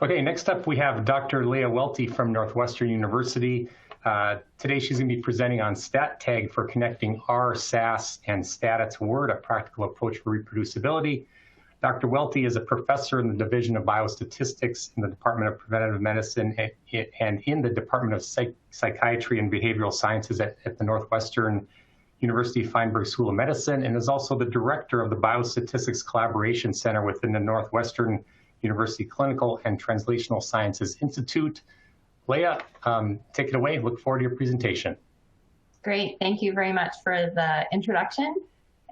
Okay, next up we have Dr. Leah Welty from Northwestern University. Today she's going to be presenting on Stata Tag for connecting R, SAS, and Stata to Word, a practical approach for reproducibility. Dr. Welty is a professor in the Division of Biostatistics in the Department of Preventive Medicine and in the Department of Psychiatry and Behavioral Sciences at the Northwestern University Feinberg School of Medicine, and is also the director of the Biostatistics Collaboration Center within the Northwestern University Clinical and Translational Sciences Institute. Leah, take it away. Look forward to your presentation. Great. Thank you very much for the introduction.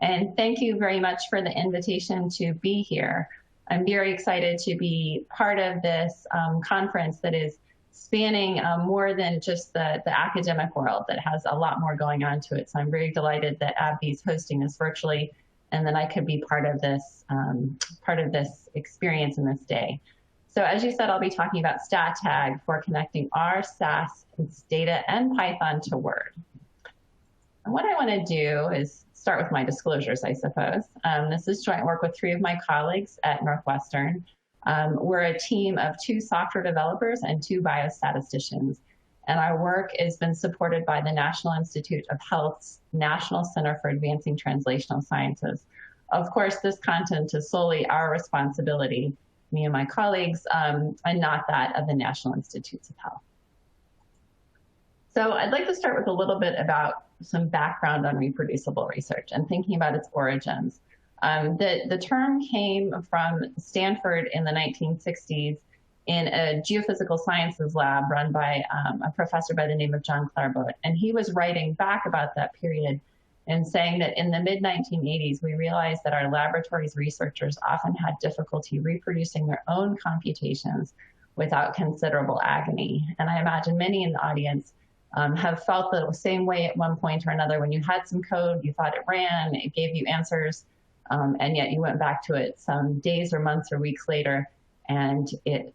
And thank you very much for the invitation to be here. I'm very excited to be part of this conference that is spanning more than just the academic world, that has a lot more going on to it. So I'm very delighted that AbbVie is hosting this virtually, and that I could be part of this experience in this day. So as you said, I'll be talking about Stata Tag for connecting R, SAS, and Stata, and Python to Word. And what I want to do is start with my disclosures, I suppose. This is joint work with 3 of my colleagues at Northwestern. We're a team of 2 software developers and 2 biostatisticians. And our work has been supported by the National Institute of Health's National Center for Advancing Translational Sciences. Of course, this content is solely our responsibility, me and my colleagues, and not that of the National Institutes of Health. So I'd like to start with a little bit about some background on reproducible research and thinking about its origins. The term came from Stanford in the 1960s in a geophysical sciences lab run by a professor by the name of John Clairbout. And he was writing back about that period and saying that in the mid-1980s, we realized that our laboratories researchers often had difficulty reproducing their own computations without considerable agony. And I imagine many in the audience have felt the same way at one point or another. When you had some code, you thought it ran, it gave you answers, and yet you went back to it some days or months or weeks later, and it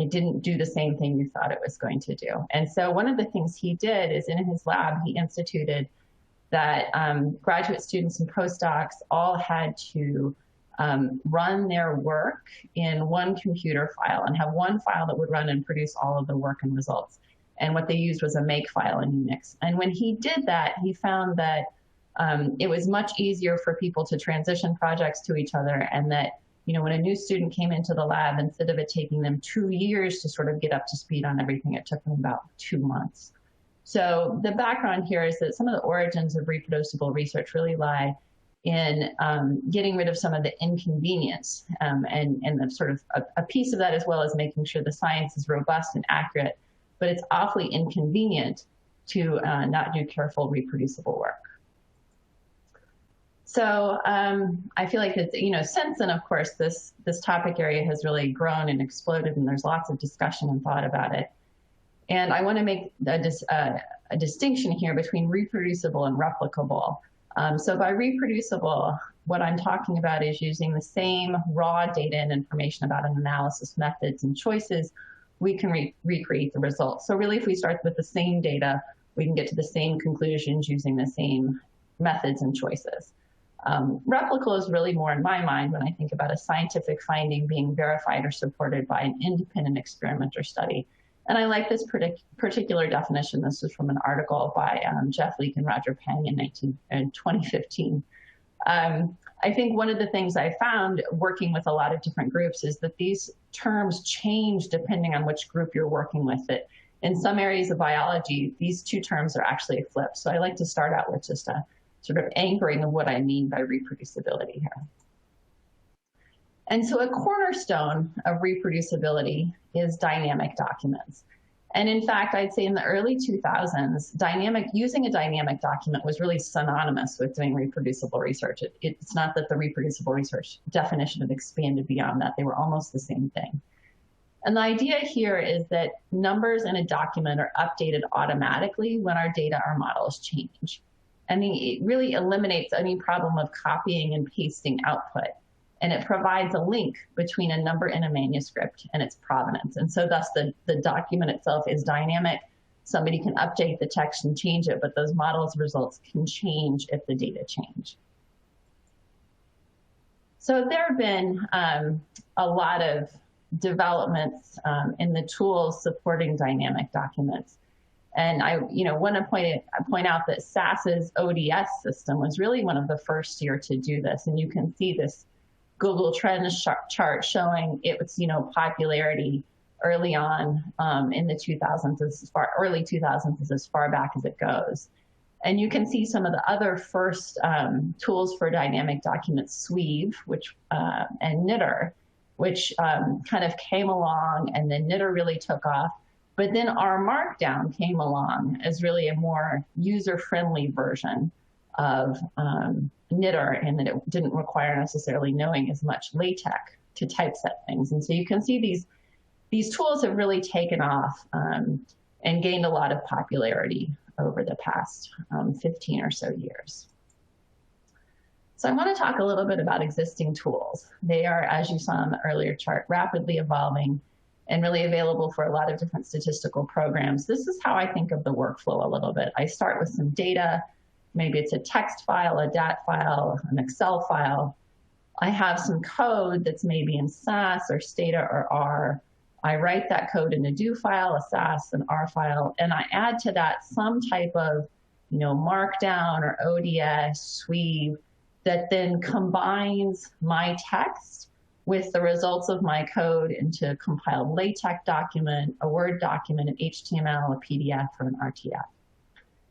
didn't do the same thing you thought it was going to do. And so one of the things he did is in his lab, he instituted that graduate students and postdocs all had to run their work in one computer file and have one file that would run and produce all of the work and results. And what they used was a make file in Unix. And when he did that, he found that it was much easier for people to transition projects to each other, and that when a new student came into the lab, instead of it taking them 2 years to sort of get up to speed on everything, it took them about 2 months. So the background here is that some of the origins of reproducible research really lie in getting rid of some of the inconvenience, and the sort of a piece of that as well as making sure the science is robust and accurate, but it's awfully inconvenient to not do careful reproducible work. So I feel like it's, since then, of course, this topic area has really grown and exploded, and there's lots of discussion and thought about it. And I want to make a distinction here between reproducible and replicable. So by reproducible, what I'm talking about is using the same raw data and information about an analysis methods and choices, we can recreate the results. So really, if we start with the same data, we can get to the same conclusions using the same methods and choices. Replicable is really more in my mind when I think about a scientific finding being verified or supported by an independent experiment or study. And I like this particular definition. This is from an article by Jeff Leake and Roger Peng in 2015. I think one of the things I found working with a lot of different groups is that these terms change depending on which group you're working with it. In some areas of biology, these 2 terms are actually flipped. So I like to start out with just a sort of anchoring of what I mean by reproducibility here. And so a cornerstone of reproducibility is dynamic documents. And in fact, I'd say in the early 2000s, using a dynamic document was really synonymous with doing reproducible research. It's not that the reproducible research definition had expanded beyond that. They were almost the same thing. And the idea here is that numbers in a document are updated automatically when our data or models change. And it really eliminates any problem of copying and pasting output. And it provides a link between a number in a manuscript and its provenance. And so thus the document itself is dynamic. Somebody can update the text and change it, but those models results can change if the data change. So there have been a lot of developments in the tools supporting dynamic documents. And I want to point out that SAS's ODS system was really one of the first here to do this. And you can see this Google Trends chart showing its popularity early on in the 2000s, early 2000s is as far back as it goes. And you can see some of the other first tools for dynamic documents, Sweave, and Knitter, which kind of came along, and then Knitter really took off. But then our Markdown came along as really a more user-friendly version of Knitter, in that it didn't require necessarily knowing as much LaTeX to typeset things. And so you can see these tools have really taken off and gained a lot of popularity over the past 15 or so years. So I want to talk a little bit about existing tools. They are, as you saw on the earlier chart, rapidly evolving and really available for a lot of different statistical programs. This is how I think of the workflow a little bit. I start with some data. Maybe it's a text file, a DAT file, an Excel file. I have some code that's maybe in SAS or Stata or R. I write that code in a do file, a SAS, an R file, and I add to that some type of Markdown or ODS, Sweave, that then combines my text with the results of my code into a compiled LaTeX document, a Word document, an HTML, a PDF, or an RTF.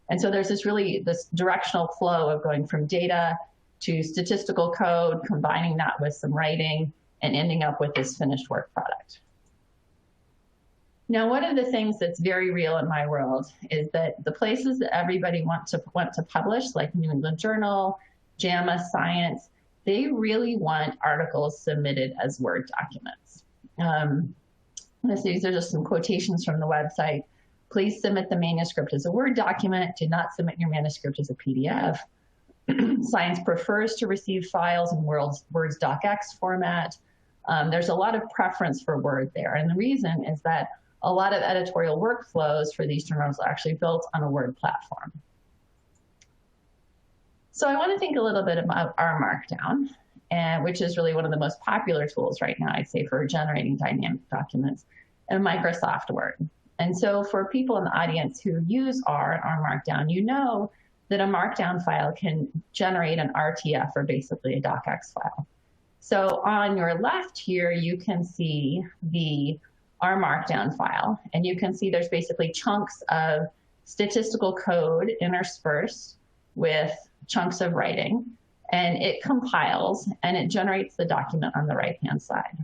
And so there's this directional flow of going from data to statistical code, combining that with some writing, and ending up with this finished work product. Now, one of the things that's very real in my world is that the places that everybody want to publish, like New England Journal, JAMA Science, they really want articles submitted as Word documents. These are just some quotations from the website. Please submit the manuscript as a Word document. Do not submit your manuscript as a PDF. Science prefers to receive files in Word's docx format. There's a lot of preference for Word there. And the reason is that a lot of editorial workflows for these journals are actually built on a Word platform. So I want to think a little bit about our Markdown, which is really one of the most popular tools right now, I'd say, for generating dynamic documents, and Microsoft Word. And so for people in the audience who use R and R Markdown, you know that a Markdown file can generate an RTF, or basically a docx file. So on your left here, you can see the R Markdown file, and you can see there's basically chunks of statistical code interspersed with chunks of writing, and it compiles and it generates the document on the right-hand side.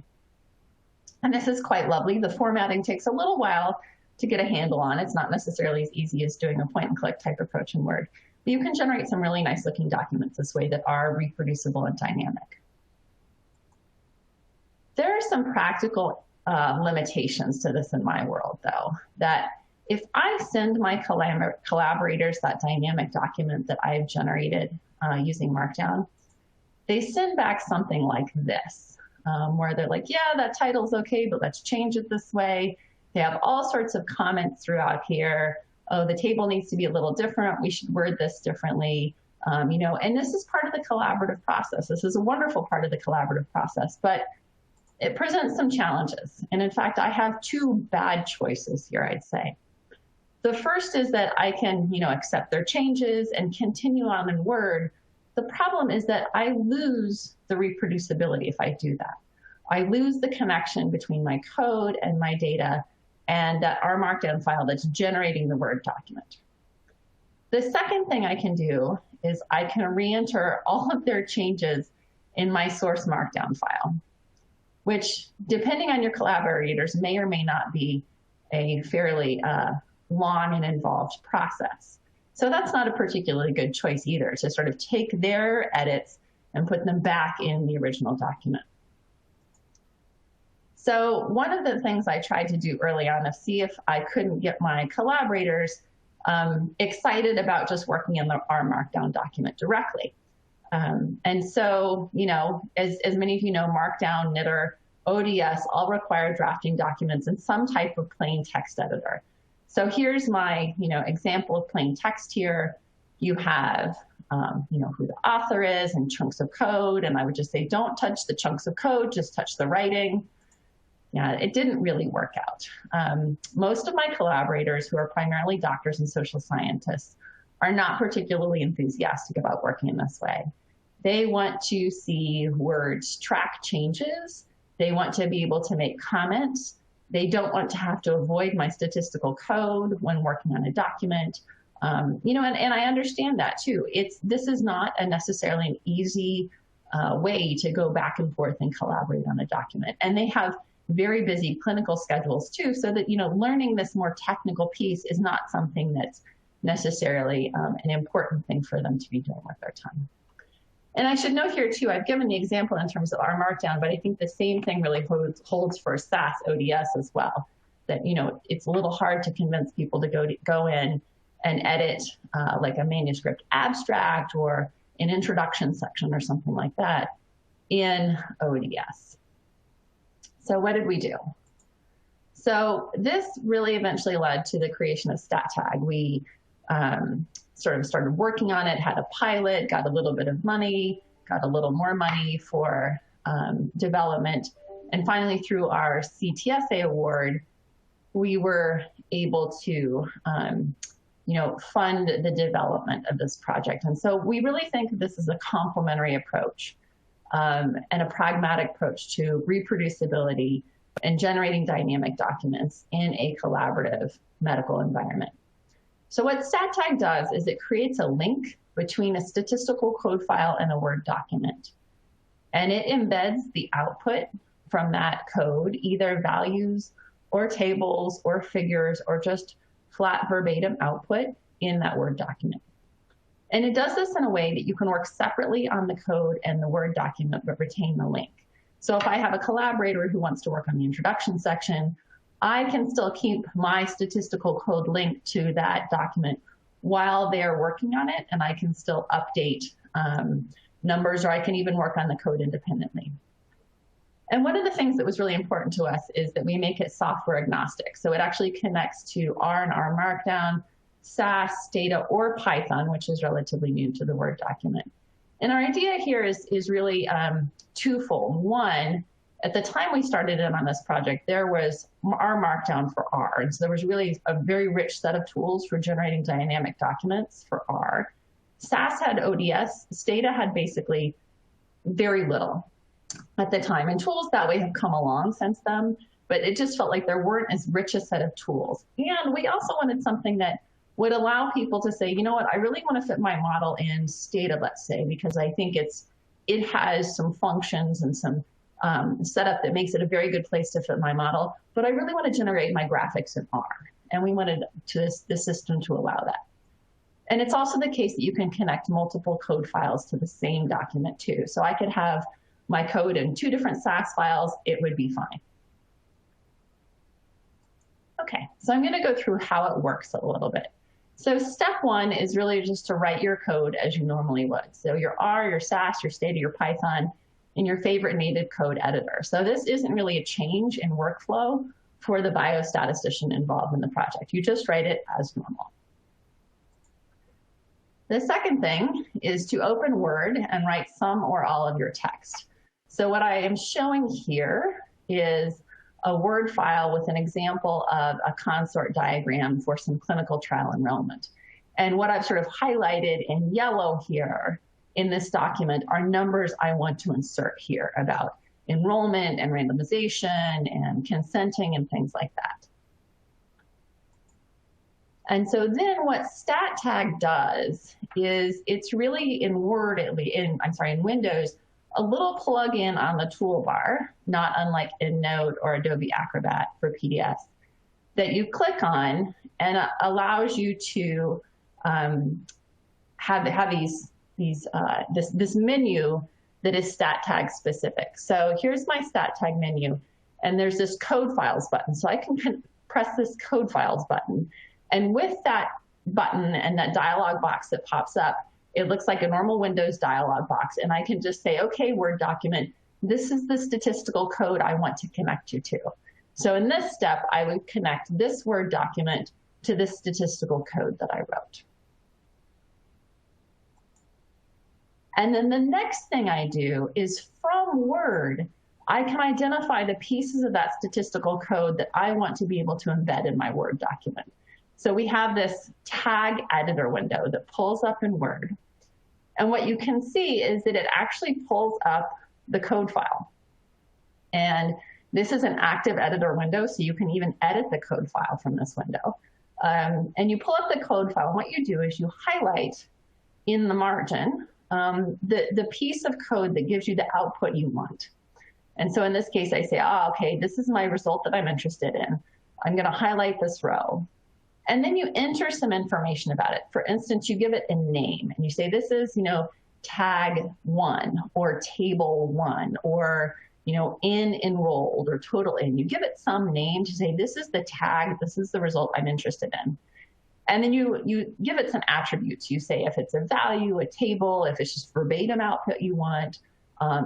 And this is quite lovely. The formatting takes a little while to get a handle on. It's not necessarily as easy as doing a point-and-click type approach in Word, but you can generate some really nice-looking documents this way that are reproducible and dynamic. There are some practical limitations to this in my world, though, that if I send my collaborators that dynamic document that I've generated using Markdown, they send back something like this, where they're like, yeah, that title's okay, but let's change it this way. They have all sorts of comments throughout here. Oh, the table needs to be a little different. We should word this differently. And this is part of the collaborative process. This is a wonderful part of the collaborative process, but it presents some challenges. And in fact, I have two bad choices here, I'd say. The first is that I can, accept their changes and continue on in Word. The problem is that I lose the reproducibility if I do that. I lose the connection between my code and my data and that R Markdown file that's generating the Word document. The second thing I can do is I can re-enter all of their changes in my source Markdown file, which, depending on your collaborators, may or may not be a fairly long and involved process. So that's not a particularly good choice either, to sort of take their edits and put them back in the original document. So one of the things I tried to do early on is see if I couldn't get my collaborators excited about just working in the R Markdown document directly. And so, as many of you know, Markdown, Knitter, ODS all require drafting documents in some type of plain text editor. So here's my, example of plain text here. You have, who the author is and chunks of code. And I would just say, don't touch the chunks of code, just touch the writing. Yeah, it didn't really work out. Most of my collaborators, who are primarily doctors and social scientists, are not particularly enthusiastic about working in this way. They want to see words track changes. They want to be able to make comments. They don't want to have to avoid my statistical code when working on a document. You know, and I understand that too. This is not necessarily an easy way to go back and forth and collaborate on a document. And they have very busy clinical schedules too, so that, you know, learning this more technical piece is not something that's necessarily an important thing for them to be doing with their time. And I should note here too, I've given the example in terms of our Markdown, but I think the same thing really holds for SAS ODS as well. That, you know, it's a little hard to convince people to go in and edit like a manuscript abstract or an introduction section or something like that in ODS. So what did we do? So this really eventually led to the creation of Stata Tag. We sort of started working on it, had a pilot, got a little bit of money, got a little more money for development. And finally, through our CTSA award, we were able to you know, fund the development of this project. And so we really think this is a complementary approach and a pragmatic approach to reproducibility and generating dynamic documents in a collaborative medical environment. So what Stata Tag does is it creates a link between a statistical code file and a Word document. And it embeds the output from that code, either values or tables or figures or just flat verbatim output in that Word document. And it does this in a way that you can work separately on the code and the Word document, but retain the link. So if I have a collaborator who wants to work on the introduction section, I can still keep my statistical code linked to that document while they're working on it, and I can still update numbers, or I can even work on the code independently. And one of the things that was really important to us is that we make it software agnostic. So it actually connects to R and R Markdown, SAS, Stata, or Python, which is relatively new to the Word document. And our idea here is really twofold. One, at the time we started in on this project, there was R Markdown for R. And so there was really a very rich set of tools for generating dynamic documents for R. SAS had ODS. Stata had basically very little at the time. And tools that way have come along since then, but it just felt like there weren't as rich a set of tools. And we also wanted something that would allow people to say, you know what, I really want to fit my model in Stata, let's say, because I think it has some functions and some setup that makes it a very good place to fit my model, but I really want to generate my graphics in R. And we wanted the system to allow that. And it's also the case that you can connect multiple code files to the same document too. So I could have my code in 2 different SAS files, it would be fine. Okay, so I'm going to go through how it works a little bit. So step 1 is really just to write your code as you normally would. So your R, your SAS, your Stata, your Python, and your favorite native code editor. So this isn't really a change in workflow for the biostatistician involved in the project. You just write it as normal. The second thing is to open Word and write some or all of your text. So what I am showing here is a Word file with an example of a consort diagram for some clinical trial enrollment. And what I've sort of highlighted in yellow here in this document are numbers I want to insert here about enrollment and randomization and consenting and things like that. And so then what Stata Tag does is it's really in Word, in Windows, a little plug-in on the toolbar, not unlike EndNote or Adobe Acrobat for PDFs, that you click on and allows you to have this menu that is Stata Tag specific. So here's my Stata Tag menu, and there's this code files button. So I can press this code files button, and with that button and that dialog box that pops up, it looks like a normal Windows dialog box, and I can just say, okay, Word document, this is the statistical code I want to connect you to. So in this step, I would connect this Word document to this statistical code that I wrote. And then the next thing I do is from Word, I can identify the pieces of that statistical code that I want to be able to embed in my Word document. So we have this tag editor window that pulls up in Word. And what you can see is that it actually pulls up the code file. And this is an active editor window, so you can even edit the code file from this window. And you pull up the code file, and what you do is you highlight in the margin the piece of code that gives you the output you want. And so in this case, I say, okay, this is my result that I'm interested in. I'm going to highlight this row. And then you enter some information about it. For instance, you give it a name, and you say, this is, tag 1 or table 1 or, in enrolled or total in. You give it some name to say, this is the tag, this is the result I'm interested in. And then you give it some attributes. You say if it's a value, a table, if it's just verbatim output you want,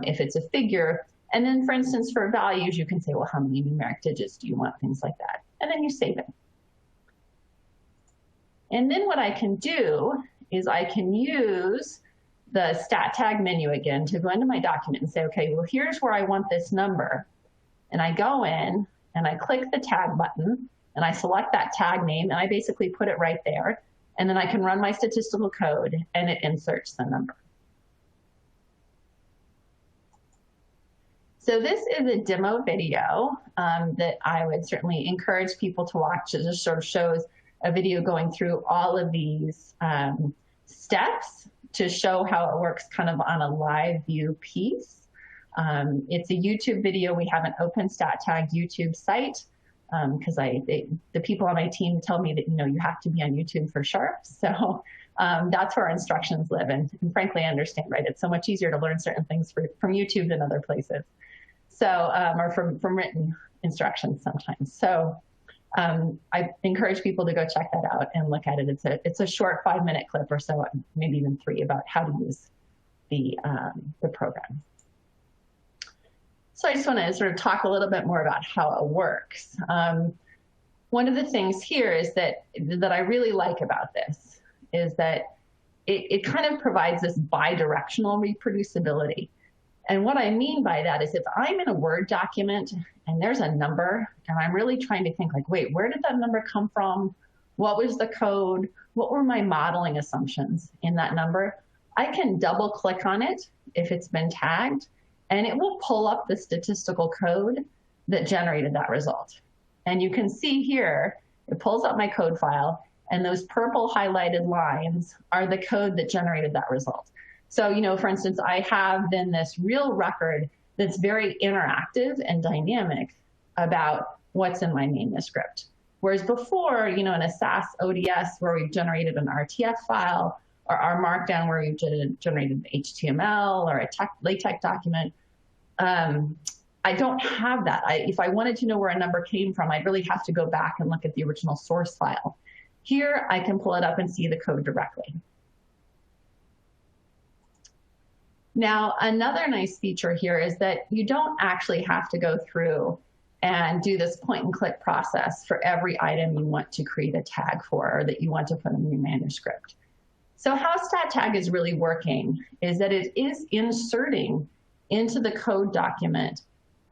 if it's a figure. And then, for instance, for values, you can say, well, how many numeric digits do you want, things like that. And then you save it. And then what I can do is I can use the Stat Tag menu again to go into my document and say, okay, well, here's where I want this number. And I go in and I click the tag button and I select that tag name and I basically put it right there. And then I can run my statistical code and it inserts the number. So this is a demo video that I would certainly encourage people to watch. It just sort of shows a video going through all of these steps to show how it works kind of on a live view piece. It's a YouTube video. We have an open Stat Tag YouTube site because the people on my team tell me that, you have to be on YouTube for sharp. So that's where our instructions live. And frankly, I understand, right? It's so much easier to learn certain things from YouTube than other places. So, or from written instructions sometimes. So I encourage people to go check that out and look at it. It's a short 5-minute clip or so, maybe even 3, about how to use the program. So I just want to sort of talk a little bit more about how it works. One of the things here is that I really like about this is that it kind of provides this bidirectional reproducibility. And what I mean by that is if I'm in a Word document and there's a number and I'm really trying to think like, wait, where did that number come from? What was the code? What were my modeling assumptions in that number? I can double click on it if it's been tagged and it will pull up the statistical code that generated that result. And you can see here, it pulls up my code file and those purple highlighted lines are the code that generated that result. So, for instance, I have then this real record that's very interactive and dynamic about what's in my manuscript. Whereas before, in a SAS ODS where we've generated an RTF file, or our Markdown where we've generated an HTML or a LaTeX document, I don't have that. If I wanted to know where a number came from, I'd really have to go back and look at the original source file. Here, I can pull it up and see the code directly. Now, another nice feature here is that you don't actually have to go through and do this point and click process for every item you want to create a tag for or that you want to put in your manuscript. So how Stat Tag is really working is that it is inserting into the code document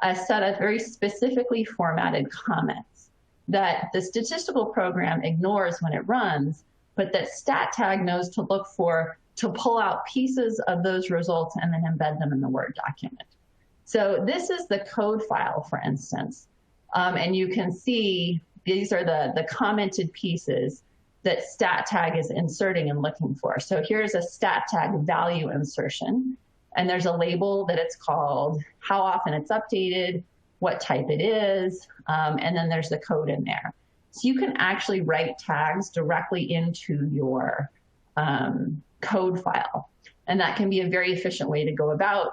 a set of very specifically formatted comments that the statistical program ignores when it runs, but that Stat Tag knows to look for to pull out pieces of those results and then embed them in the Word document. So this is the code file, for instance, and you can see these are the commented pieces that Stat Tag is inserting and looking for. So here's a Stat Tag value insertion, and there's a label that it's called, how often it's updated, what type it is, and then there's the code in there. So you can actually write tags directly into your code file. And that can be a very efficient way to go about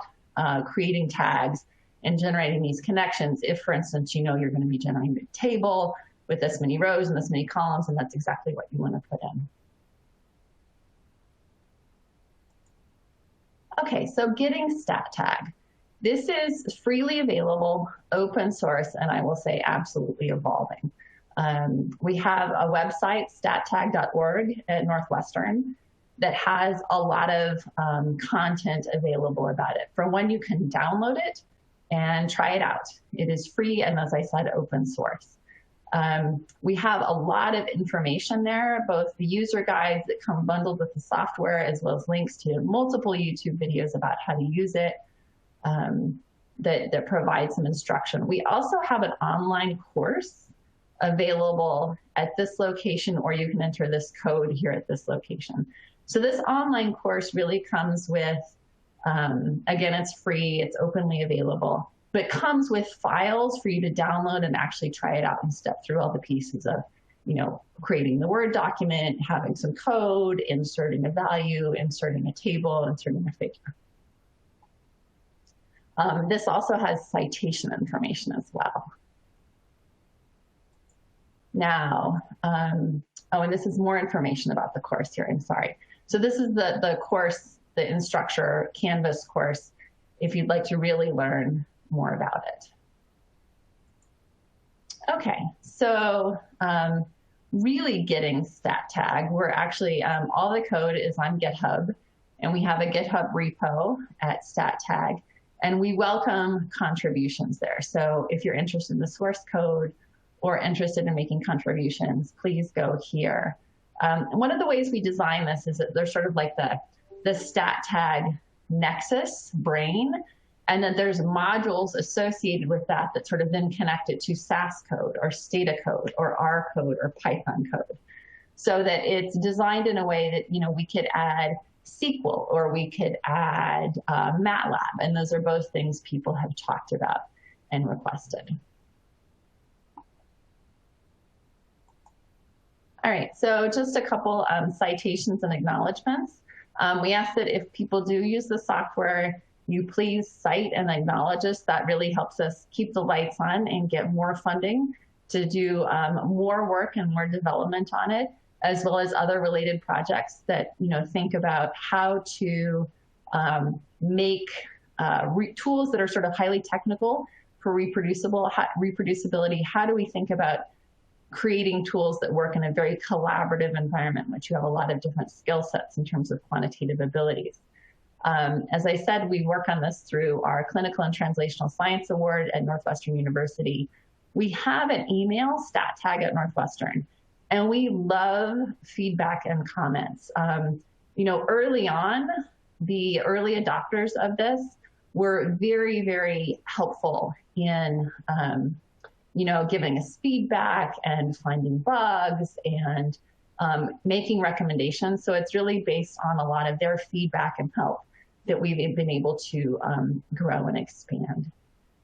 creating tags and generating these connections. If, for instance, you're going to be generating a table with this many rows and this many columns, and that's exactly what you want to put in. Okay, so getting Stat Tag. This is freely available, open source, and I will say absolutely evolving. We have a website, stattag.org at Northwestern, that has a lot of content available about it. For one, you can download it and try it out. It is free and, as I said, open source. We have a lot of information there, both the user guides that come bundled with the software, as well as links to multiple YouTube videos about how to use it that provide some instruction. We also have an online course available at this location, or you can enter this code here at this location. So this online course really comes with, again, it's free, it's openly available, but comes with files for you to download and actually try it out and step through all the pieces of, creating the Word document, having some code, inserting a value, inserting a table, inserting a figure. This also has citation information as well. Now, and this is more information about the course here, I'm sorry. So this is the course, the Instructure Canvas course, if you'd like to really learn more about it. Okay, so really getting Stat Tag, we're actually, all the code is on GitHub, and we have a GitHub repo at Stat Tag, and we welcome contributions there. So if you're interested in the source code or interested in making contributions, please go here. One of the ways we design this is that there's sort of like the Stat Tag nexus brain, and then there's modules associated with that that sort of then connect it to SAS code or Stata code or R code or Python code, so that it's designed in a way that we could add SQL or we could add MATLAB, and those are both things people have talked about and requested. All right, so just a couple citations and acknowledgements. We ask that if people do use the software, you please cite and acknowledge us. That really helps us keep the lights on and get more funding to do more work and more development on it, as well as other related projects that think about how to make tools that are sort of highly technical for reproducibility. How do we think about creating tools that work in a very collaborative environment, in which you have a lot of different skill sets in terms of quantitative abilities. As I said, we work on this through our Clinical and Translational Science Award at Northwestern University. We have an email, Stat Tag at Northwestern, and we love feedback and comments. Early on, the early adopters of this were very, very helpful in giving us feedback and finding bugs and making recommendations. So it's really based on a lot of their feedback and help that we've been able to grow and expand.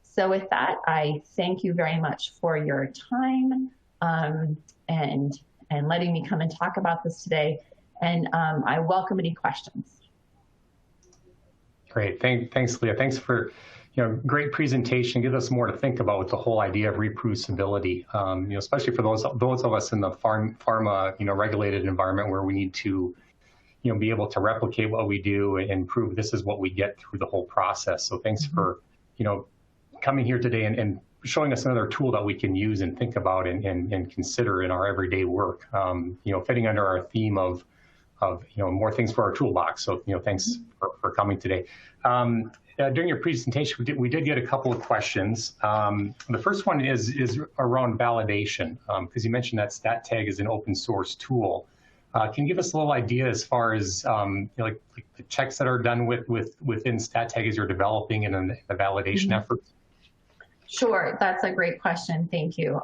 So with that, I thank you very much for your time and letting me come and talk about this today. And I welcome any questions. Great, thanks, Leah. Thanks for great presentation. Give us more to think about with the whole idea of reproducibility, especially for those of us in the pharma regulated environment where we need to be able to replicate what we do and prove this is what we get through the whole process. So thanks for coming here today and showing us another tool that we can use and think about and consider in our everyday work. Fitting under our theme of more things for our toolbox. So thanks for coming today. During your presentation, we did get a couple of questions. The first one is around validation, because you mentioned that Stat Tag is an open source tool. Can you give us a little idea as far as like the checks that are done within Stat Tag as you're developing and the validation efforts? Sure, that's a great question. Thank you.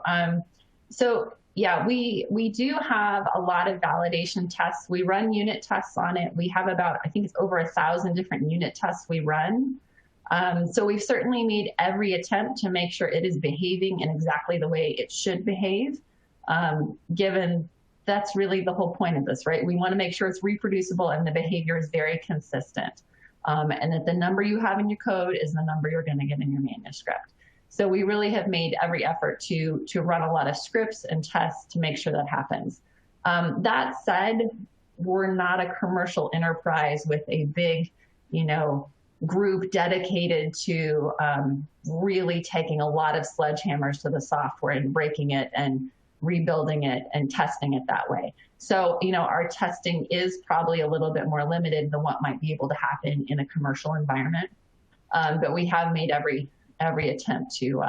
So yeah, we do have a lot of validation tests. We run unit tests on it. We have about, I think it's over 1,000 different unit tests we run. So we've certainly made every attempt to make sure it is behaving in exactly the way it should behave, given that's really the whole point of this, right? We want to make sure it's reproducible and the behavior is very consistent, and that the number you have in your code is the number you're going to get in your manuscript. So we really have made every effort to run a lot of scripts and tests to make sure that happens. That said, we're not a commercial enterprise with a big, group dedicated to really taking a lot of sledgehammers to the software and breaking it and rebuilding it and testing it that way. So, our testing is probably a little bit more limited than what might be able to happen in a commercial environment. But we have made every every attempt to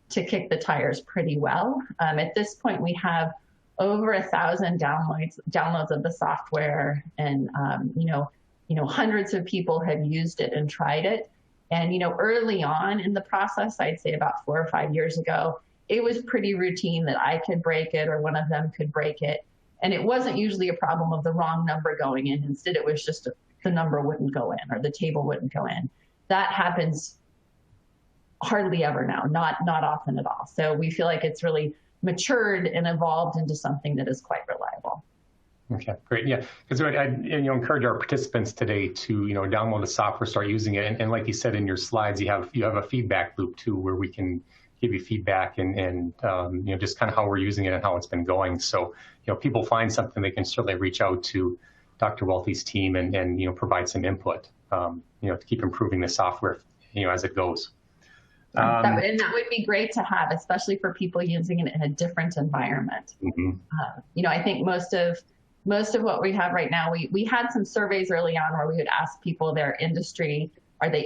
kick the tires pretty well. At this point, we have over 1,000 downloads of the software, and hundreds of people have used it and tried it. And early on in the process, I'd say about 4 or 5 years ago, it was pretty routine that I could break it or one of them could break it. And it wasn't usually a problem of the wrong number going in. Instead, it was just the number wouldn't go in or the table wouldn't go in. That happens hardly ever now, not often at all. So we feel like it's really matured and evolved into something that is quite reliable. Okay, great. Yeah, because I encourage our participants today to download the software, start using it, and like you said in your slides, you have a feedback loop too, where we can give you feedback and just kind of how we're using it and how it's been going. So people find something, they can certainly reach out to Dr. Welty's team and provide some input to keep improving the software as it goes. And that would be great to have, especially for people using it in a different environment. Mm-hmm. I think most of what we have right now, we had some surveys early on where we would ask people their industry, are they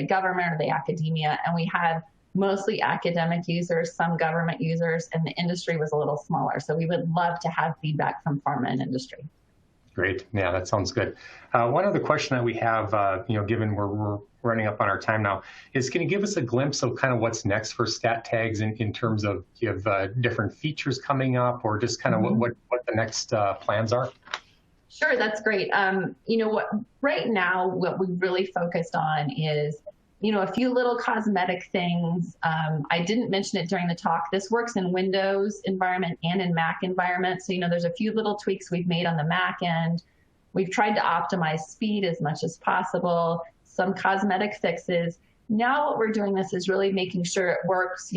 government, are they academia? And we had mostly academic users, some government users, and the industry was a little smaller. So we would love to have feedback from pharma and industry. Great. Yeah, that sounds good. One other question that we have, given we're running up on our time now, is can you give us a glimpse of kind of what's next for Stat Tags in terms of, do you have different features coming up, or just kind of what the next plans are? Sure, that's great. Right now, what we've really focused on is a few little cosmetic things. I didn't mention it during the talk. This works in Windows environment and in Mac environment. So, there's a few little tweaks we've made on the Mac end. We've tried to optimize speed as much as possible, some cosmetic fixes. Now what we're doing is really making sure it works,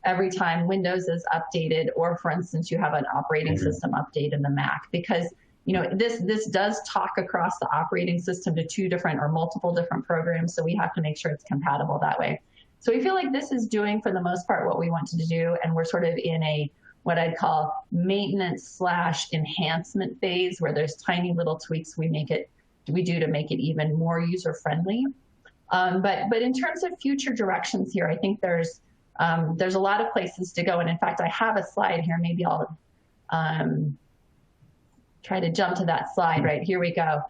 every time Windows is updated, or for instance, you have an operating system update in the Mac, because this does talk across the operating system to two different or multiple different programs, so we have to make sure it's compatible that way. So we feel like this is doing, for the most part, what we wanted to do, and we're sort of in what I'd call maintenance/enhancement phase, where there's tiny little tweaks we do to make it even more user-friendly. But in terms of future directions here, I think there's a lot of places to go, and in fact, I have a slide here. Maybe I'll try to jump to that slide. Right, here we go.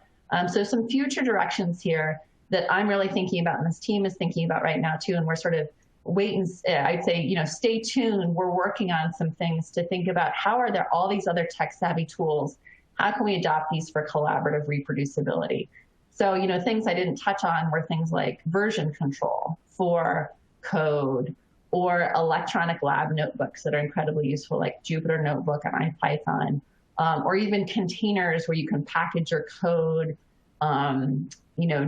So some future directions here that I'm really thinking about, and this team is thinking about right now too, and we're sort of I'd say, stay tuned. We're working on some things to think about how are there all these other tech-savvy tools, how can we adopt these for collaborative reproducibility? So, things I didn't touch on were things like version control for code, or electronic lab notebooks that are incredibly useful, like Jupyter Notebook and IPython. Or even containers where you can package your code,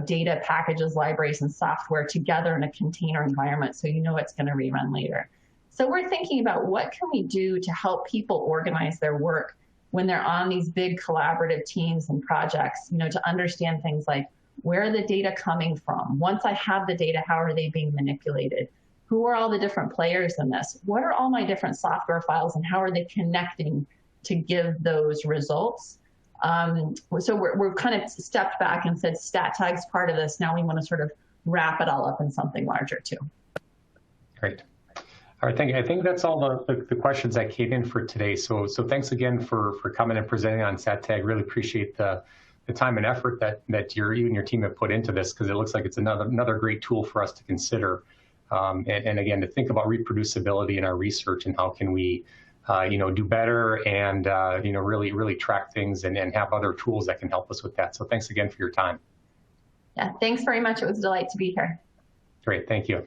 data packages, libraries, and software together in a container environment so it's going to rerun later. So we're thinking about what can we do to help people organize their work when they're on these big collaborative teams and projects, to understand things like, where are the data coming from? Once I have the data, how are they being manipulated? Who are all the different players in this? What are all my different software files, and how are they connecting to give those results? So we're kind of stepped back and said Stat Tag's part of this. Now we want to sort of wrap it all up in something larger too. Great. All right, I think that's all the questions that came in for today. So thanks again for coming and presenting on Stat Tag. Really appreciate the time and effort that you and your team have put into this, because it looks like it's another great tool for us to consider. And again, to think about reproducibility in our research and how can we do better and, really track things and have other tools that can help us with that. So thanks again for your time. Yeah, thanks very much. It was a delight to be here. Great, thank you.